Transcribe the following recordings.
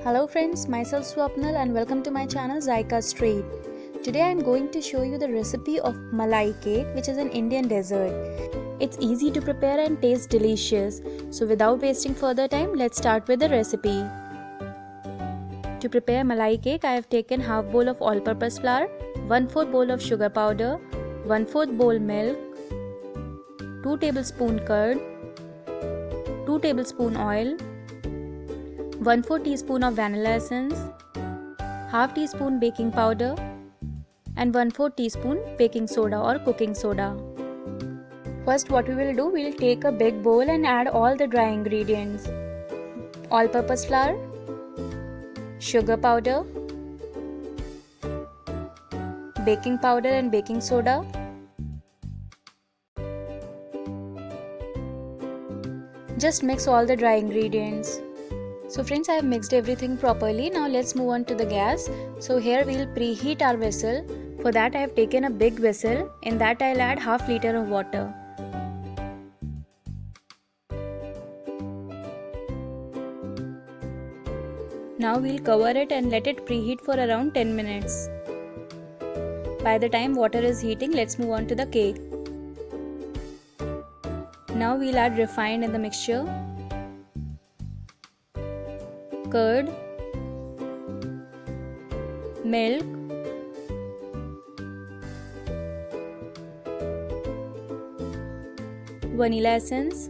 Hello friends, myself Swapnal and welcome to my channel Zyka Street. Today I am going to show you the recipe of Malai cake, which is an Indian dessert. It's easy to prepare and tastes delicious. So without wasting further time, let's start with the recipe. To prepare Malai cake, I have taken half bowl of all-purpose flour, 1/4 bowl of sugar powder, 1/4 bowl milk, 2 tablespoon curd, 2 tablespoon oil, 1/4 teaspoon of vanilla essence, half teaspoon baking powder and 1/4 teaspoon baking soda or cooking soda. First what we will do, we will take a big bowl and add all the dry ingredients. All-purpose flour, sugar powder, baking powder and baking soda, just mix all the dry ingredients. So friends, I have mixed everything properly. Now let's move on to the gas. So here we'll preheat our vessel. For that I have taken a big vessel. In that I'll add half liter of water. Now we'll cover it and let it preheat for around 10 minutes. By the time water is heating, let's move on to the cake. Now we'll add refined in the mixture, curd, milk, vanilla essence,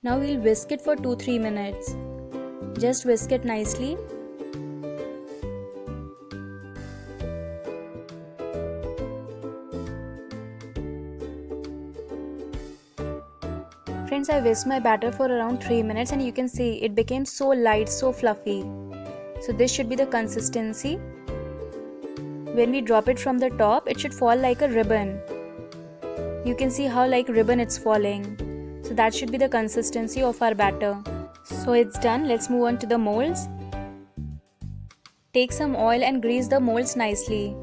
now we'll whisk it for 2-3 minutes. Just whisk it nicely. Friends, I whisked my batter for around 3 minutes and you can see it became so light, so fluffy. So this should be the consistency. When we drop it from the top, it should fall like a ribbon. You can see how like ribbon it's falling. So that should be the consistency of our batter. So it's done. Let's move on to the molds. Take some oil and grease the molds nicely.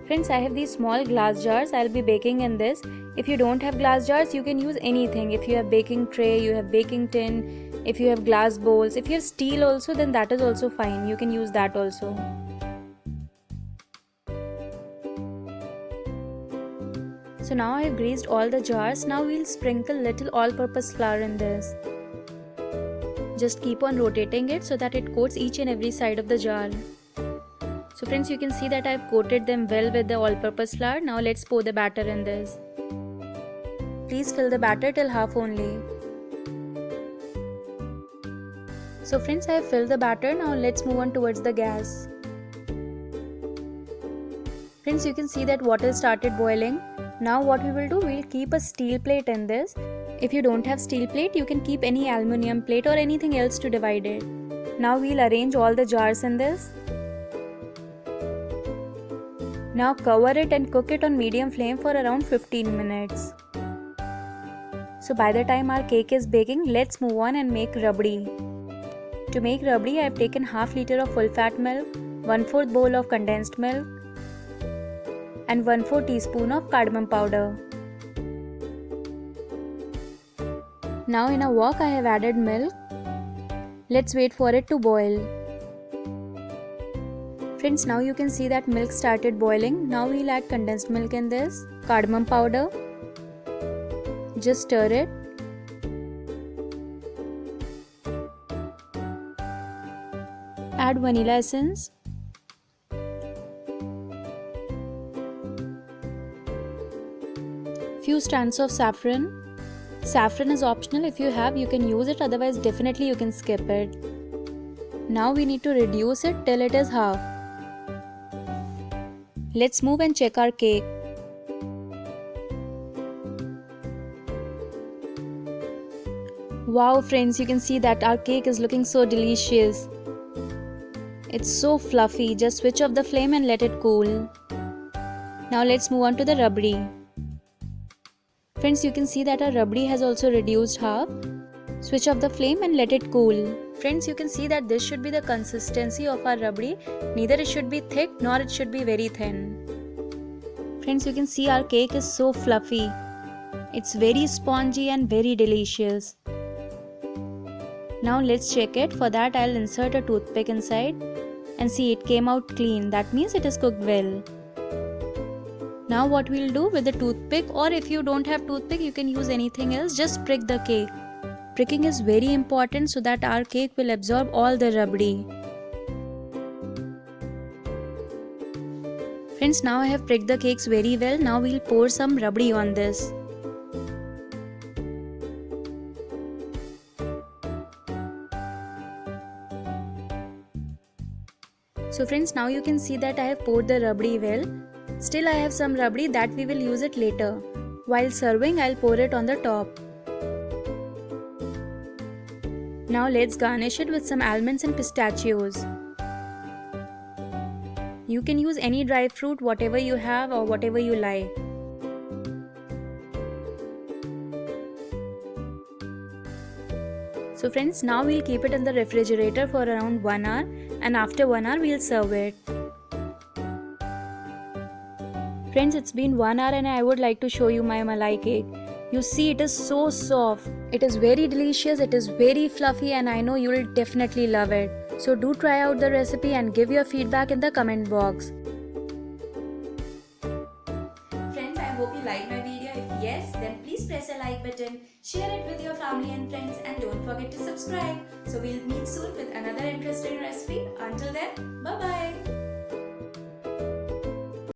Friends, I have these small glass jars. I'll be baking in this. If you don't have glass jars, you can use anything. If you have baking tray, you have baking tin, if you have glass bowls, if you have steel also, then that is also fine. You can use that also. So now I have greased all the jars. Now we'll sprinkle little all-purpose flour in this. Just keep on rotating it so that it coats each and every side of the jar. So friends, you can see that I've coated them well with the all-purpose flour. Now let's pour the batter in this. Please fill the batter till half only. So friends, I have filled the batter. Now let's move on towards the gas. Friends, you can see that water started boiling. Now what we will do, we'll keep a steel plate in this. If you don't have steel plate, you can keep any aluminium plate or anything else to divide it. Now we'll arrange all the jars in this. Now cover it and cook it on medium flame for around 15 minutes. So by the time our cake is baking, let's move on and make rabdi. To make rabdi, I have taken half liter of full fat milk, 1/4 bowl of condensed milk and 1/4 teaspoon of cardamom powder. Now in a wok I have added milk. Let's wait for it to boil. Friends, now you can see that milk started boiling. Now we'll add condensed milk in this, cardamom powder. Just stir it. Add vanilla essence. Few strands of saffron. Saffron is optional. If you have, you can use it. Otherwise, definitely you can skip it. Now we need to reduce it till it is half. Let's move and check our cake. Wow friends, you can see that our cake is looking so delicious. It's so fluffy. Just switch off the flame and let it cool. Now let's move on to the rabdi. Friends, you can see that our rabdi has also reduced half. Switch off the flame and let it cool. Friends, you can see that this should be the consistency of our rabdi. Neither it should be thick nor it should be very thin. Friends, you can see our cake is so fluffy. It's very spongy and very delicious. Now let's check it. For that I'll insert a toothpick inside and see it came out clean. That means it is cooked well. Now what we'll do with the toothpick, or if you don't have toothpick you can use anything else, just prick the cake. Pricking is very important so that our cake will absorb all the rabdi. Friends, now I have pricked the cakes very well. Now we'll pour some rabdi on this. So friends, now you can see that I have poured the rabdi well. Still I have some rabdi that we will use it later. While serving, I'll pour it on the top. Now let's garnish it with some almonds and pistachios. You can use any dry fruit, whatever you have or whatever you like. So friends, now we'll keep it in the refrigerator for around 1 hour, and after 1 hour we'll serve it. Friends, it's been 1 hour and I would like to show you my malai cake. You see, it is so soft. It is very delicious, it is very fluffy, and I know you will definitely love it. So do try out the recipe and give your feedback in the comment box. Friends, I hope you liked my video. If yes, then please press a like button, share it with your family and friends, and don't forget to subscribe. So we'll meet soon with another interesting recipe. Until then, bye bye.